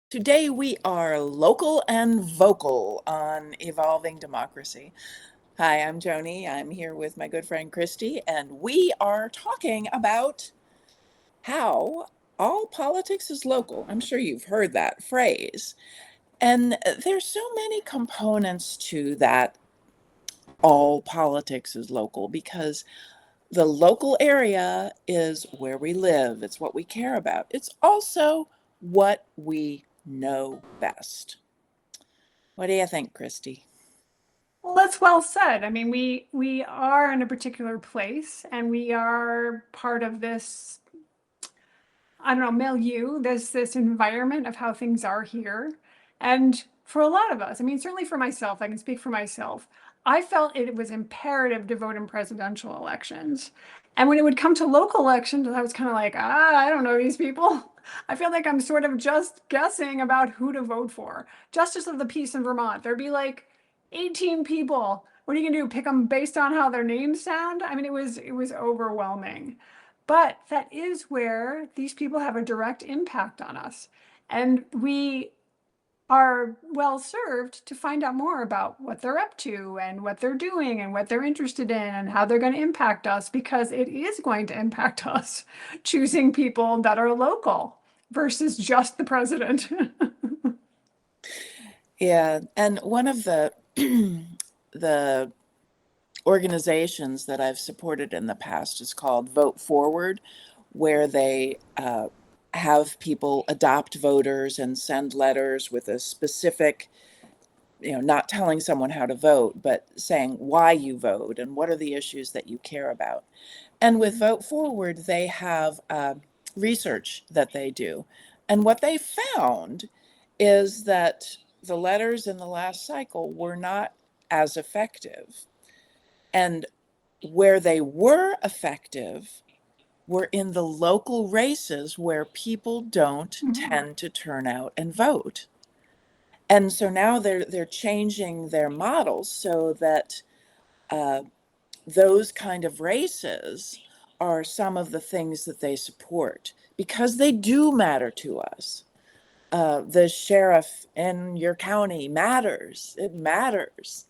Today we are local and vocal on evolving democracy. Hi, I'm Joni. I'm here with my good friend Christy, and we are talking about how all politics is local. I'm sure you've heard that phrase. And there's so many components to that all politics is local because the local area is where we live. It's what we care about. It's also what we know best. What do you think, Christy? Well, that's well said. I mean, we are in a particular place and we are part of this, I don't know, milieu, this environment of how things are here. And for a lot of us, I mean, certainly for myself, I can speak for myself. I felt it was imperative to vote in presidential elections. And when it would come to local elections, I was kind of like, I don't know these people. I feel like I'm sort of just guessing about who to vote for. Justice of the Peace in Vermont, there'd be like 18 people. What are you gonna do? Pick them based on how their names sound? I mean, it was overwhelming. But that is where these people have a direct impact on us. And we are well served to find out more about what they're up to and what they're doing and what they're interested in and how they're going to impact us because it is going to impact us choosing people that are local versus just the president. Yeah, and one of the the organizations that I've supported in the past is called Vote Forward, where they have people adopt voters and send letters with a specific, not telling someone how to vote, but saying why you vote and what are the issues that you care about. And with Vote Forward, they have research that they do. And what they found is that the letters in the last cycle were not as effective. And where they were effective were in the local races where people don't Mhm. tend to turn out and vote. And so now they're changing their models so that uh, those kind of races are some of the things that they support because they do matter to us. The sheriff in your county matters. It matters.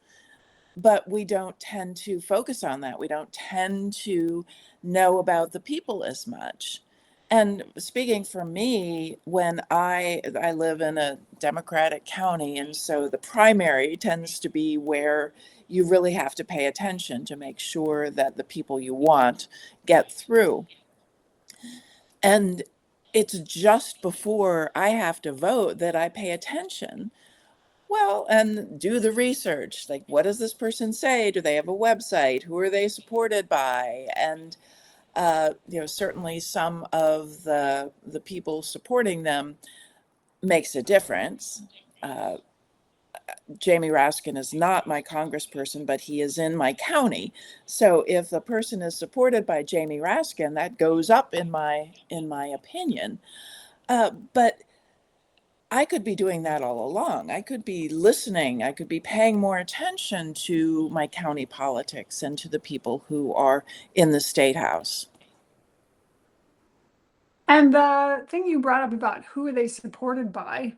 But we don't tend to focus on that. We don't tend to know about the people as much. And speaking for me, when I live in a Democratic county, and so the primary tends to be where you really have to pay attention to make sure that the people you want get through. And it's just before I have to vote that I pay attention, well, and do the research. Like, what does this person say? Do they have a website? Who are they supported by? And certainly some of the people supporting them makes a difference. Uh, Jamie Raskin is not my congressperson, but he is in my county. So if the person is supported by Jamie Raskin, that goes up in my opinion. But I could be doing that all along. I could be listening. I could be paying more attention to my county politics and to the people who are in the state house. And the thing you brought up about who are they supported by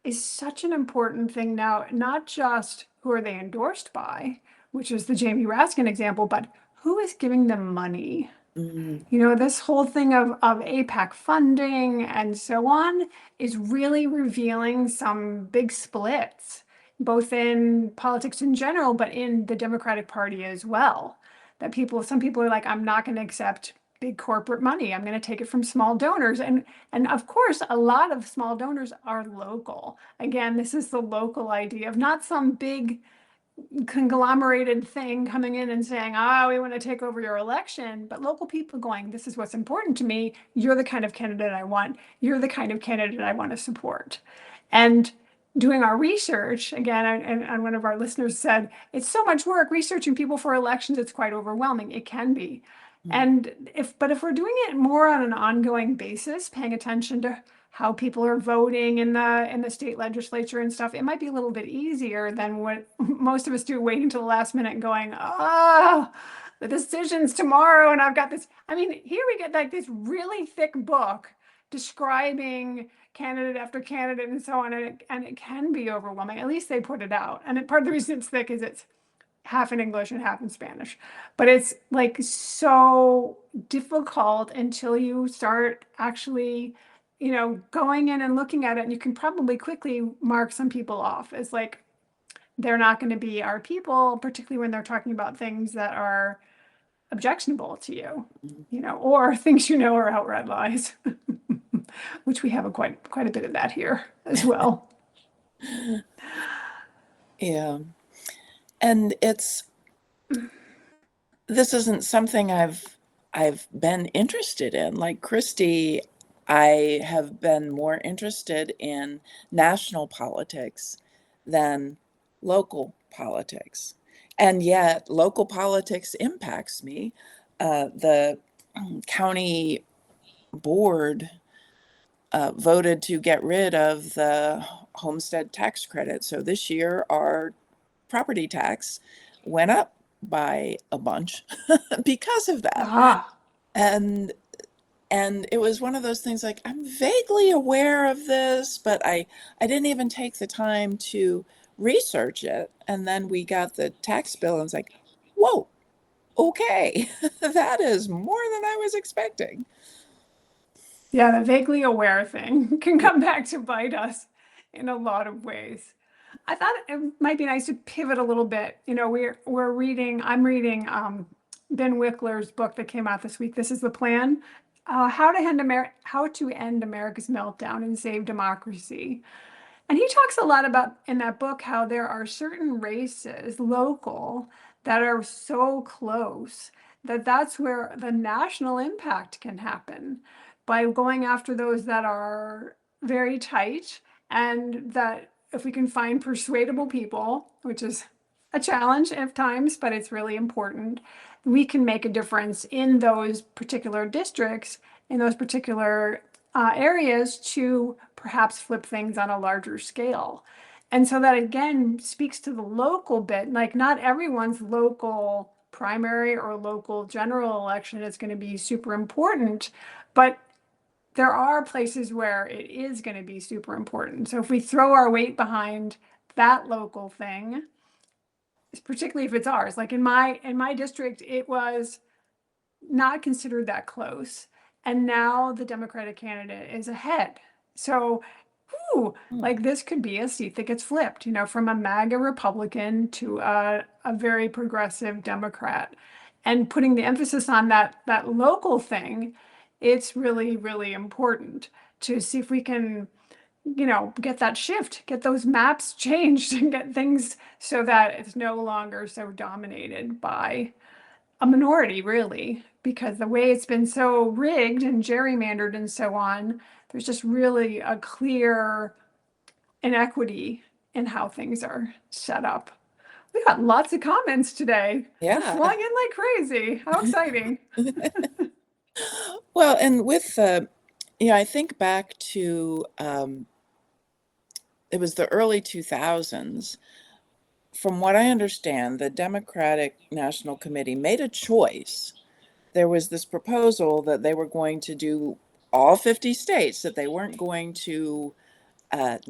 is such an important thing now, not just who are they endorsed by, which is the Jamie Raskin example, but who is giving them money? Mm, You know, this whole thing of APAC funding and so on is really revealing some big splits, both in politics in general, but in the Democratic Party as well. That some people are like, I'm not going to accept big corporate money. I'm going to take it from small donors. And of course, a lot of small donors are local. Again, this is the local idea of not some big conglomerated thing coming in and saying, oh, we want to take over your election, but local people going, this is what's important to me. You're the kind of candidate I want. You're the kind of candidate I want to support. And doing our research, again, and one of our listeners said, it's so much work researching people for elections, it's quite overwhelming. It can be. mm. But if we're doing it more on an ongoing basis, paying attention to how people are voting in the state legislature and stuff, it might be a little bit easier than what most of us do, waiting to the last minute and going, oh, the decision's tomorrow and I've got this. I mean, here we get like this really thick book describing candidate after candidate and so on, and it can be overwhelming. At least they put it out. And part of the reason it's thick is it's half in English and half in Spanish. But it's like so difficult until you start actually, going in and looking at it. And you can probably quickly mark some people off as like, they're not going to be our people, particularly when they're talking about things that are objectionable to you, or things are outright lies, which we have quite a bit of that here as well. Yeah. And this isn't something I've been interested in. Like Christy, I have been more interested in national politics than local politics. And yet local politics impacts me. The county board voted to get rid of the homestead tax credit. So this year, our property tax went up by a bunch because of that. Ah, And it was one of those things like I'm vaguely aware of this, but I didn't even take the time to research it. And then we got the tax bill and it's like, whoa, okay, that is more than I was expecting. yeah, the vaguely aware thing can come back to bite us in a lot of ways. I thought it might be nice to pivot a little bit. I'm reading Ben Wickler's book that came out this week. This is the plan. How to end America's meltdown and save democracy. And he talks a lot about in that book how there are certain races, local, that are so close that that's where the national impact can happen by going after those that are very tight, and that if we can find persuadable people, which is a challenge at times, but it's really important, we can make a difference in those particular districts, in those particular areas, to perhaps flip things on a larger scale. And so that again speaks to the local bit. Like, not everyone's local primary or local general election is going to be super important, but there are places where it is going to be super important. So if we throw our weight behind that local thing, particularly if it's ours, like in my district, it was not considered that close. And now the Democratic candidate is ahead. So, like this could be a seat that gets flipped, from a MAGA Republican to a very progressive Democrat. And putting the emphasis on that local thing, it's really, really important to see if we can, get that shift, get those maps changed, and get things so that it's no longer so dominated by a minority, really, because the way it's been so rigged and gerrymandered and so on, there's just really a clear inequity in how things are set up. We got lots of comments today. They're Yeah. flowing in like crazy. How exciting. Well, and with I think back to it was the early 2000s. From what I understand, the Democratic National Committee made a choice. There was this proposal that they were going to do all 50 states, that they weren't going to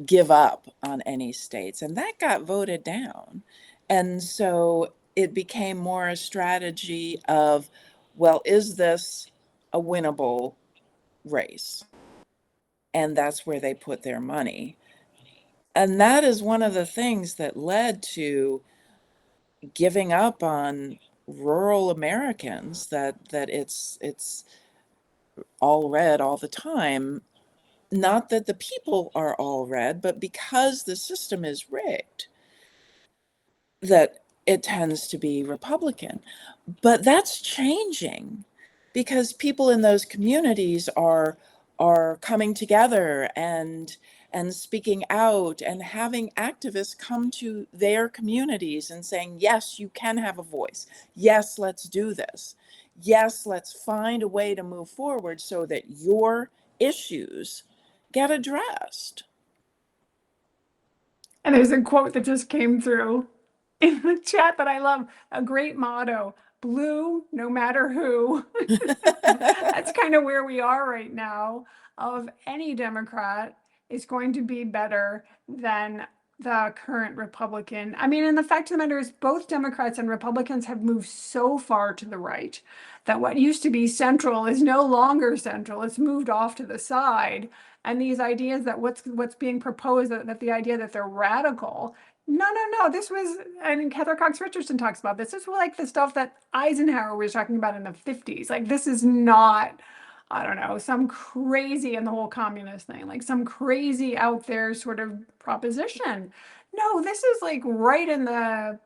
give up on any states, and that got voted down. And so it became more a strategy of, well, is this a winnable race? And that's where they put their money. And that is one of the things that led to giving up on rural Americans, that it's all red all the time. Not that the people are all red, but because the system is rigged, that it tends to be Republican. But that's changing because people in those communities are coming together and speaking out and having activists come to their communities and saying, yes, you can have a voice. Yes, let's do this. Yes, let's find a way to move forward so that your issues get addressed. And there's a quote that just came through in the chat that I love, a great motto: blue, no matter who. That's kind of where we are right now. Of any Democrat is going to be better than the current Republican. I mean, and the fact of the matter is both Democrats and Republicans have moved so far to the right that what used to be central is no longer central. It's moved off to the side. And these ideas that what's being proposed, that the idea that they're radical, no, no, no. This was, and Heather Cox Richardson talks about this. This was like the stuff that Eisenhower was talking about in the 50s. Like, this is not, I don't know, some crazy, and the whole communist thing, like some crazy out there sort of proposition. No, this is like right in the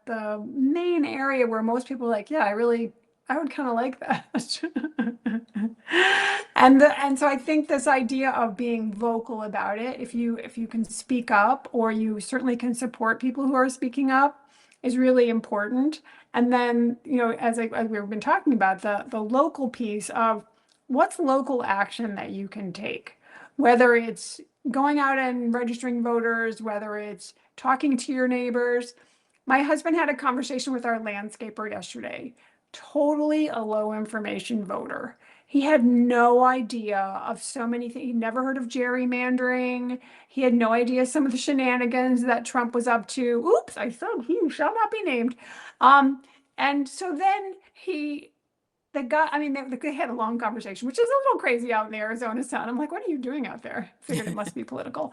main area where most people are like, yeah, I would kind of like that. And so I think this idea of being vocal about it, if you can speak up, or you certainly can support people who are speaking up, is really important. And then, as we've been talking about, the local piece of what's local action that you can take, whether it's going out and registering voters, whether it's talking to your neighbors. My husband had a conversation with our landscaper yesterday, totally a low information voter. He had no idea of so many things. He'd never heard of gerrymandering. He had no idea some of the shenanigans that Trump was up to. Oops, I said he shall not be named. Um, and so then the guy, I mean, they had a long conversation, which is a little crazy out in the Arizona sun. I'm like, what are you doing out there? Figured it must be political.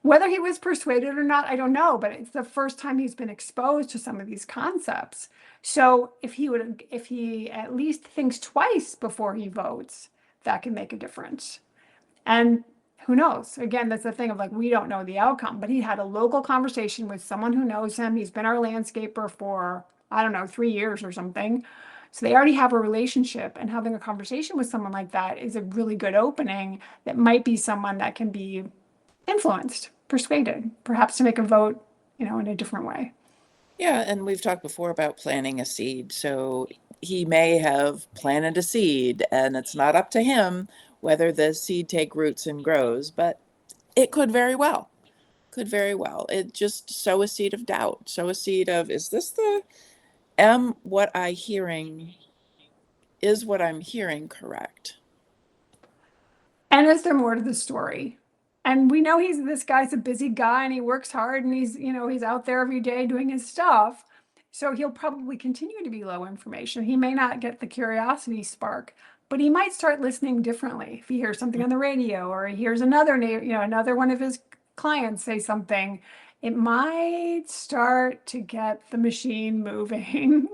Whether he was persuaded or not, I don't know, but it's the first time he's been exposed to some of these concepts. So if he at least thinks twice before he votes, that can make a difference. And who knows? Again, that's the thing of like, we don't know the outcome, but he had a local conversation with someone who knows him. He's been our landscaper for, I don't know, 3 years or something. So they already have a relationship, and having a conversation with someone like that is a really good opening. That might be someone that can be influenced, persuaded, perhaps to make a vote, in a different way. Yeah, and we've talked before about planting a seed. So he may have planted a seed, and it's not up to him whether the seed take roots and grows, but it could very well. Could very well. It just sow a seed of doubt. Sow a seed of, is this the am what I hearing is what I'm hearing correct? And is there more to the story? And we know this guy's a busy guy, and he works hard, and he's out there every day doing his stuff. So he'll probably continue to be low information. He may not get the curiosity spark, but he might start listening differently if he hears something on the radio, or he hears another one of his clients say something. It might start to get the machine moving.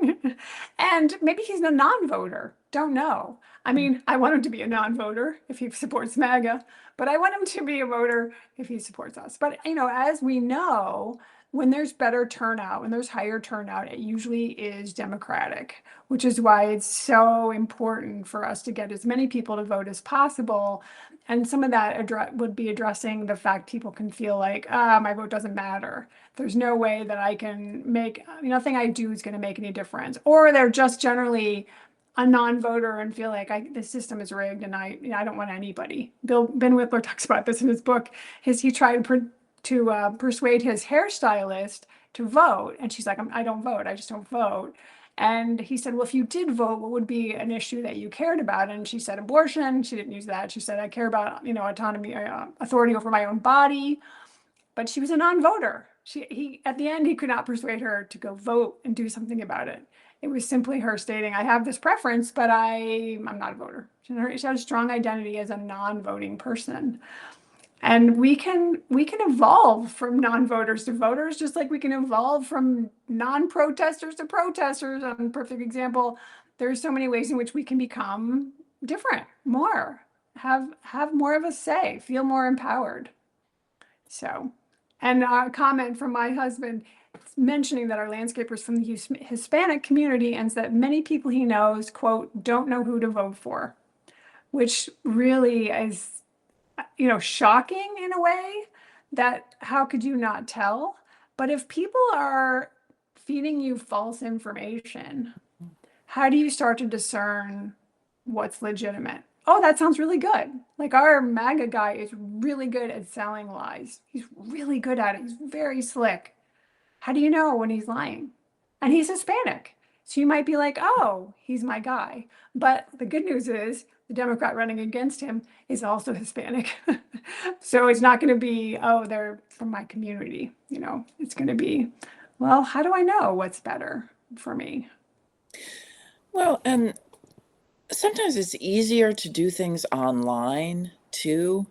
And maybe he's a non-voter. Don't know. I mean, I want him to be a non-voter if he supports MAGA, but I want him to be a voter if he supports us. But, as we know, when there's better turnout, when there's higher turnout, it usually is Democratic, which is why it's so important for us to get as many people to vote as possible. And some of that would be addressing the fact people can feel like, my vote doesn't matter. There's no way that I can nothing I do is going to make any difference. Or they're just generally a non-voter and feel like the system is rigged, and I don't want anybody. Ben Whitler talks about this in his book. He tried to persuade his hairstylist to vote, and she's like, I don't vote. I just don't vote. And he said, well, if you did vote, what would be an issue that you cared about? And she said abortion. She didn't use that. She said, I care about autonomy, authority over my own body. But she was a non-voter. At the end, he could not persuade her to go vote and do something about it. It was simply her stating, I have this preference, but I'm not a voter. She had a strong identity as a non-voting person. And we can evolve from non-voters to voters, just like we can evolve from non-protesters to protesters. A perfect example, there's so many ways in which we can become different, have more of a say, feel more empowered. So, and a comment from my husband mentioning that our landscapers from the Hispanic community, and that many people he knows, quote, don't know who to vote for, which really is, shocking in a way. That how could you not tell? But if people are feeding you false information, how do you start to discern what's legitimate? Oh, that sounds really good. Like, our MAGA guy is really good at selling lies. He's really good at it. He's very slick. How do you know when he's lying? And he's Hispanic. So you might be like, oh, he's my guy. But the good news is the Democrat running against him is also Hispanic. So it's not going to be, oh, they're from my community. It's going to be, well, how do I know what's better for me? Well, and sometimes it's easier to do things online too.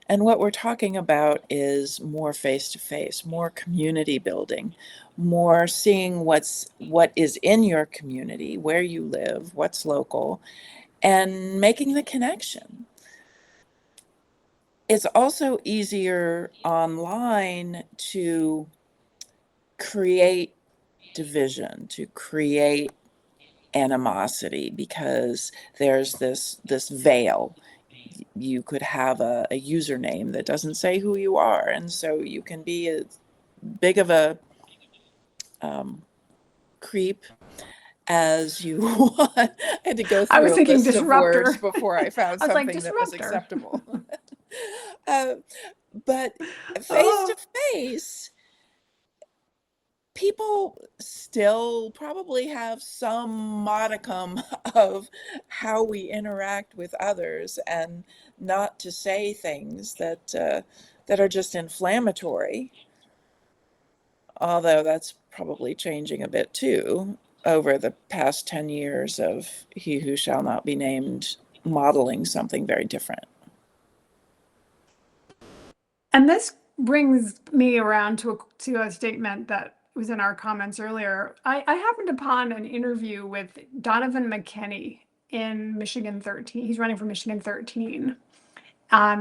And what we're talking about is more face to face, more community building, more seeing what is in your community, where you live, what's local, and making the connection. It's also easier online to create division, to create animosity, because there's this veil. You could have a username that doesn't say who you are, and so you can be as big of a creep as you want. I had to go I was through a thinking list of words disruptor. before I found I was like, something that was disruptor. acceptable. uh, but face to Oh, face, people still probably have some modicum of how we interact with others, and not to say things that are just inflammatory. Although that's probably changing a bit too over the past 10 years of He Who Shall Not Be Named modeling something very different. and this brings me around to a statement that was in our comments earlier. I happened upon an interview with Donovan McKinney in Michigan 13. He's running for Michigan 13,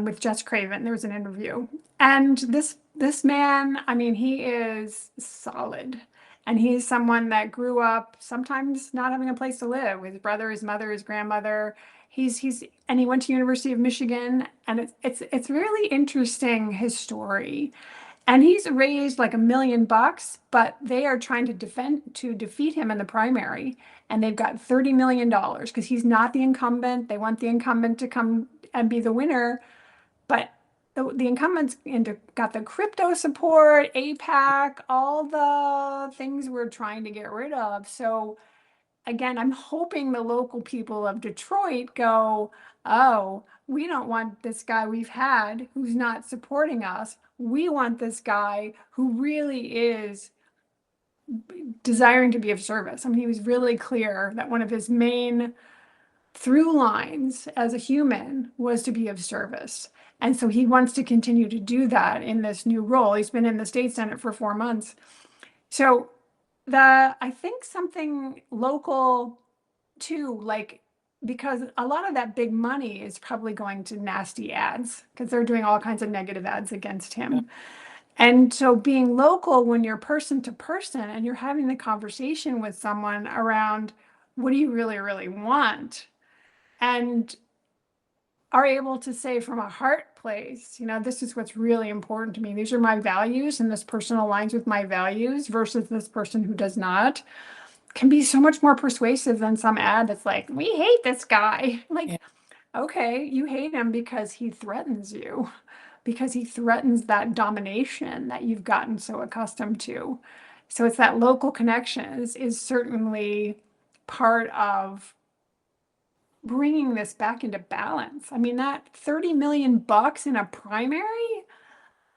with Jess Craven. There was an interview, and this man, I mean, he is solid, and he's someone that grew up sometimes not having a place to live. His brother, his mother, his grandmother. He's and he went to University of Michigan, and it's really interesting, his story. And he's raised like $1 million, but they are trying to defeat him in the primary, and they've got $30 million because he's not the incumbent. They want the incumbent to come and be the winner, but the incumbents got the crypto support, APAC, all the things we're trying to get rid of. So again, I'm hoping the local people of Detroit go, oh, we don't want this guy we've had who's not supporting us. We want this guy who really is desiring to be of service. I mean, he was really clear that one of his main through lines as a human was to be of service. And so he wants to continue to do that in this new role. He's been in the state Senate for 4 months. So I think something local too, like, because a lot of that big money is probably going to nasty ads because they're doing all kinds of negative ads against him. And so being local when you're person to person and you're having the conversation with someone around what do you really, really want? And are able to say from a heart place, this is what's really important to me. These are my values, and this person aligns with my values versus this person who does not, can be so much more persuasive than some ad that's like, we hate this guy. Like, Yeah. okay, you hate him because he threatens you, because he threatens that domination that you've gotten so accustomed to. So it's that local connection is certainly part of bringing this back into balance. I mean, that 30 million bucks in a primary,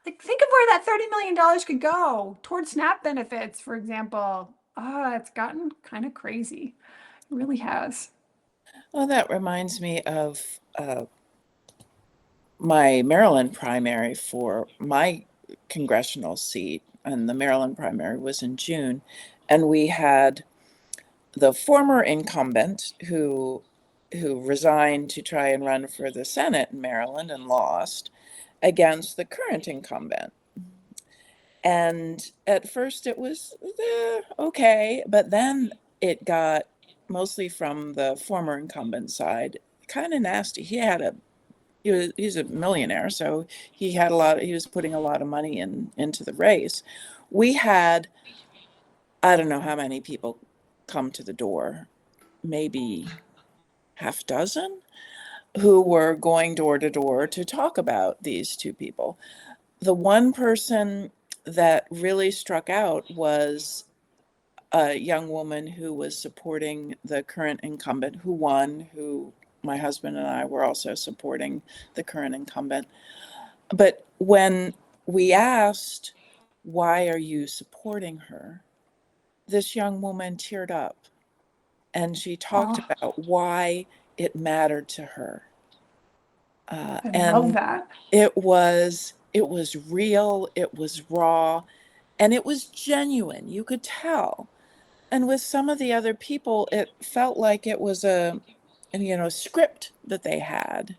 like think of where that $30 million could go towards SNAP benefits, for example. It's gotten kind of crazy. It really has. Well, that reminds me of my Maryland primary for my congressional seat, and the Maryland primary was in June, and we had the former incumbent who resigned to try and run for the Senate in Maryland and lost, against the current incumbent. And at first it was okay, but then it got, mostly from the former incumbent side, kind of nasty. He's a millionaire, so he was putting a lot of money into the race. We had, I don't know how many people come to the door, maybe half dozen, who were going door to door to talk about these two people. The one person that really struck out was a young woman who was supporting the current incumbent who won, who my husband and I were also supporting the current incumbent. But when we asked, why are you supporting her? This young woman teared up and she talked Oh, about why it mattered to her. I love And that. it was real, it was raw, and it was genuine. You could tell. And with some of the other people, it felt like it was a script that they had.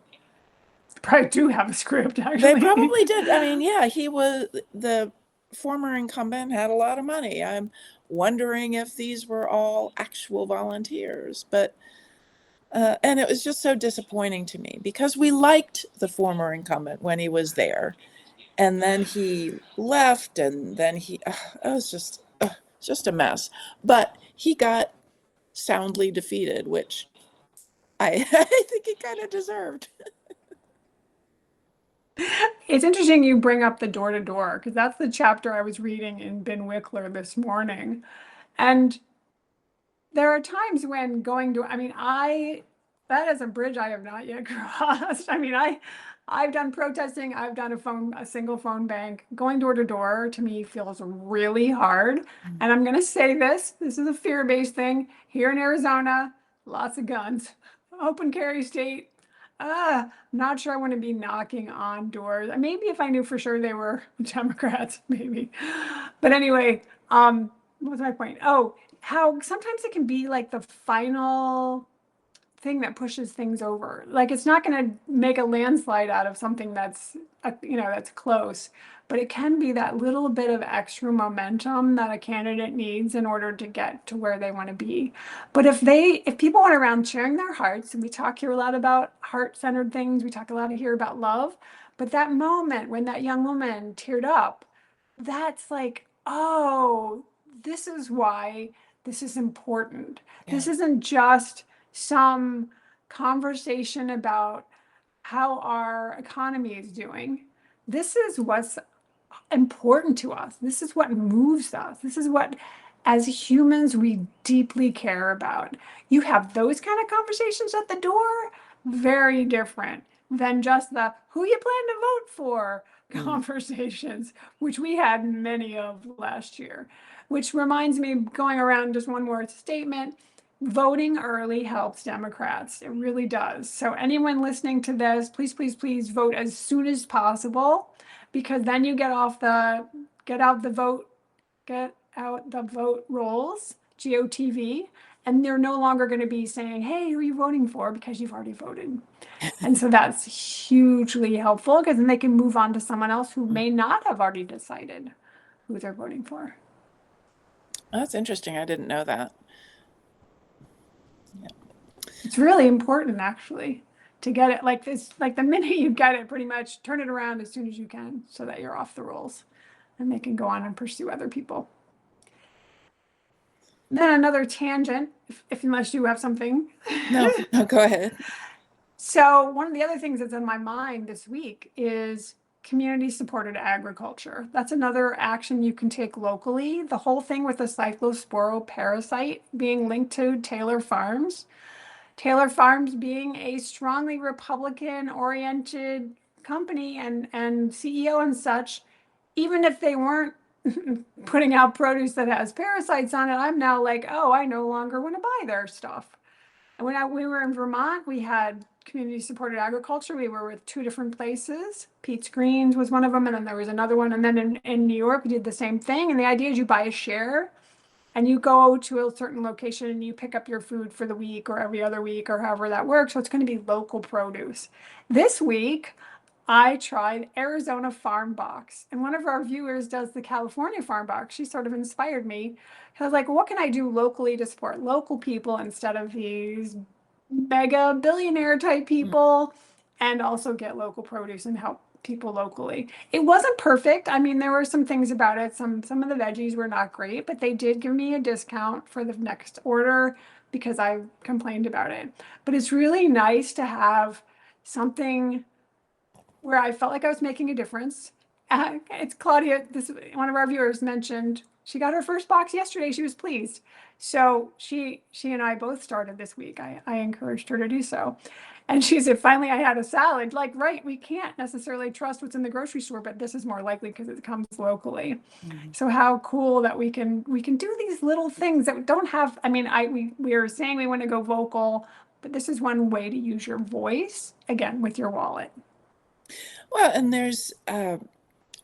Probably do have a script, They actually. probably did. I mean, yeah, he was the former incumbent had a lot of money. I'm wondering if these were all actual volunteers, but and it was just so disappointing to me because we liked the former incumbent when he was there, and then he left, and then it was just a mess. But he got soundly defeated, which I I think he kind of deserved. It's interesting you bring up the door to door because that's the chapter I was reading in Ben Wickler this morning. And there are times when going to, I mean, that is a bridge I have not yet crossed. I mean, I've done protesting, I've done a single phone bank. Going door to door to me feels really hard. And I'm going to say this is a fear-based thing. Here in Arizona, lots of guns, open carry state. Not sure I want to be knocking on doors. Maybe if I knew for sure they were Democrats, maybe. But anyway, what was my point? Oh, how sometimes it can be like the final thing that pushes things over. Like it's not going to make a landslide out of something that's close, but it can be that little bit of extra momentum that a candidate needs in order to get to where they want to be. But if people went around sharing their hearts, and we talk here a lot about heart-centered things, we talk a lot here about love, but that moment when that young woman teared up, that's like, oh, this is why this is important. Yeah. This isn't just some conversation about how our economy is doing. This is what's important to us. This is what moves us. This is what, as humans, we deeply care about. You have those kind of conversations at the door, very different than just the who you plan to vote for Mm. conversations, which we had many of last year. Which reminds me, going around just one more statement, voting early helps Democrats. It really does. So anyone listening to this, please, please, please vote as soon as possible because then you get out the vote rolls, GOTV, and they're no longer going to be saying, "Hey, who are you voting for?" because you've already voted. And so that's hugely helpful because then they can move on to someone else who may not have already decided who they're voting for. That's interesting. I didn't know that. It's really important actually to get it like this, like the minute you get it, pretty much turn it around as soon as you can so that you're off the rolls and they can go on and pursue other people. Then another tangent, if unless you have something. No, no, go ahead. So one of the other things that's in my mind this week is community supported agriculture. That's another action you can take locally. The whole thing with the cyclosporo parasite being linked to Taylor Farms. Taylor Farms being a strongly Republican oriented company and CEO and such, even if they weren't putting out produce that has parasites on it, I'm now like, oh, I no longer want to buy their stuff. And we were in Vermont, we had community supported agriculture. We were with two different places. Pete's Greens was one of them, and then there was another one. And then in New York, we did the same thing. And the idea is you buy a share and you go to a certain location and you pick up your food for the week or every other week or however that works. So it's going to be local produce. This week, I tried Arizona Farm Box, and one of our viewers does the California Farm Box. She sort of inspired me. I was like, what can I do locally to support local people instead of these mega billionaire type Mm. people and also get local produce and help people locally. It wasn't perfect. I mean, there were some things about it. Some of the veggies were not great, but they did give me a discount for the next order because I complained about it. But it's really nice to have something where I felt like I was making a difference. It's Claudia, this one of our viewers mentioned She got her first box yesterday. She was pleased. So she and I both started this week. I encouraged her to do so. And she said, finally, I had a salad. Like, right, we can't necessarily trust what's in the grocery store, but this is more likely because it comes locally. Mhm. So how cool that we can do these little things that don't have. I mean, we are saying we want to go vocal, but this is one way to use your voice again with your wallet. Well, and there's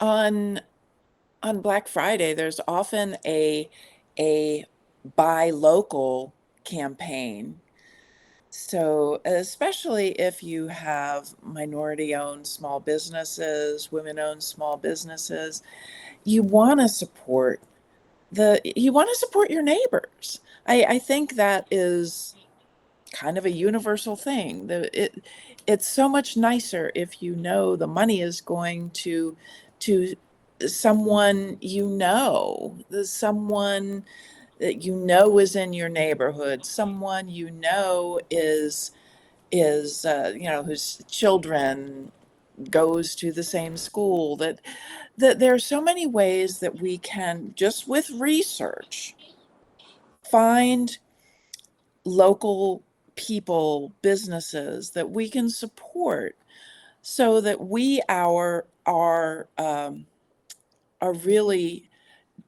on Black Friday, there's often a buy local campaign. So, especially if you have minority-owned small businesses, women-owned small businesses, you want to support your neighbors. I think that is kind of a universal thing. It's so much nicer if you know the money is going to someone someone that you know is in your neighborhood, someone you know is whose children goes to the same school. That there are so many ways that we can, just with research, find local people, businesses that we can support, so that we are really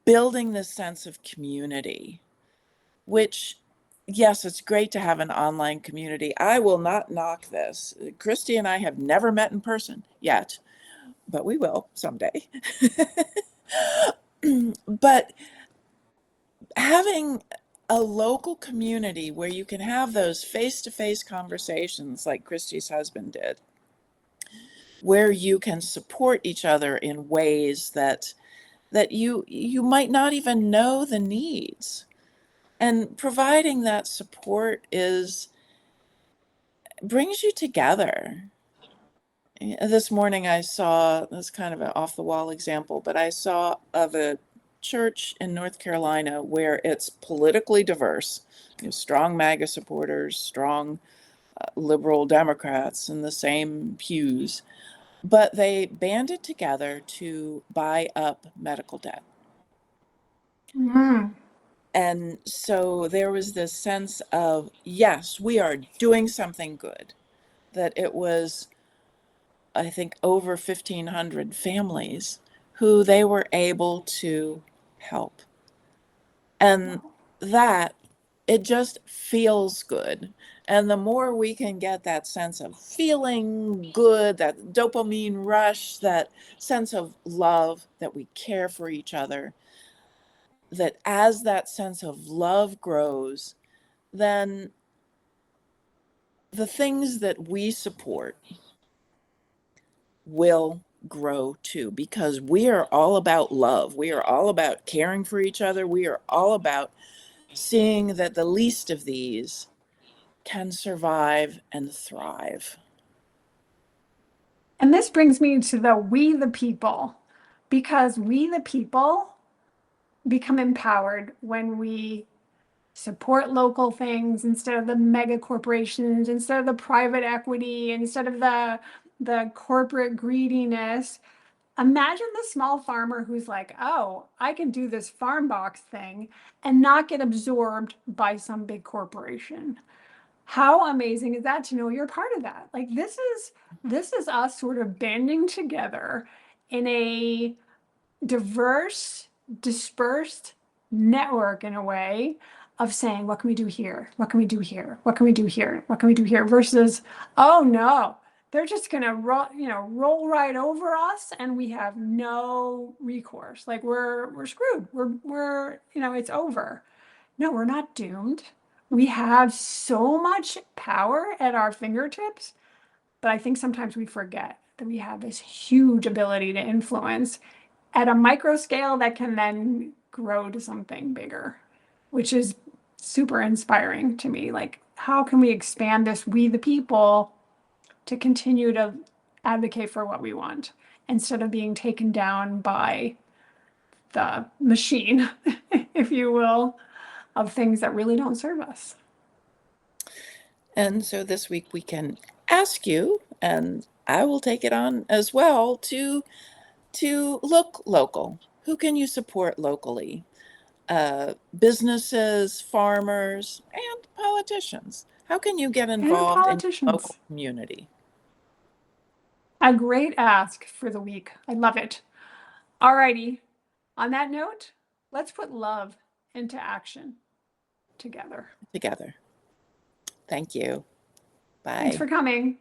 building this sense of community. Which, yes, it's great to have an online community. I will not knock this. Christy and I have never met in person yet, but we will someday. But having a local community where you can have those face-to-face conversations like Christy's husband did, where you can support each other in ways that you might not even know the needs. And providing that support brings you together. This morning I saw, this kind of an off the wall example, but I saw of a church in North Carolina where it's politically diverse. You have strong MAGA supporters, strong liberal Democrats in the same pews, but they banded together to buy up medical debt. Mm. And so there was this sense of, yes, we are doing something good. That it was, I think, over 1,500 families who they were able to help. And that, it just feels good. And the more we can get that sense of feeling good, that dopamine rush, that sense of love, that we care for each other, that as that sense of love grows, then the things that we support will grow too, because we are all about love. We are all about caring for each other. We are all about seeing that the least of these can survive and thrive. And this brings me to the we the people, because we the people become empowered when we support local things instead of the mega corporations, instead of the private equity, instead of the corporate greediness. Imagine the small farmer who's like, oh, I can do this farm box thing and not get absorbed by some big corporation. How amazing is that to know you're part of that? Like this is us sort of banding together in a diverse, dispersed network in a way of saying, what can we do here? What can we do here? What can we do here? What can we do here? Versus, oh no, they're just gonna roll right over us and we have no recourse. Like we're screwed. We're it's over. No, we're not doomed. We have so much power at our fingertips, but I think sometimes we forget that we have this huge ability to influence at a micro scale that can then grow to something bigger, which is super inspiring to me. Like, how can we expand this, we the people, to continue to advocate for what we want instead of being taken down by the machine, if you will, of things that really don't serve us? And so this week we can ask you, and I will take it on as well, to look local. who can you support locally? Businesses, farmers, and politicians. How can you get And involved in your local politicians. community? A great ask for the week. I love it. Alrighty. On that note, let's put love into action together. Together. Thank you. Thanks Bye. for coming.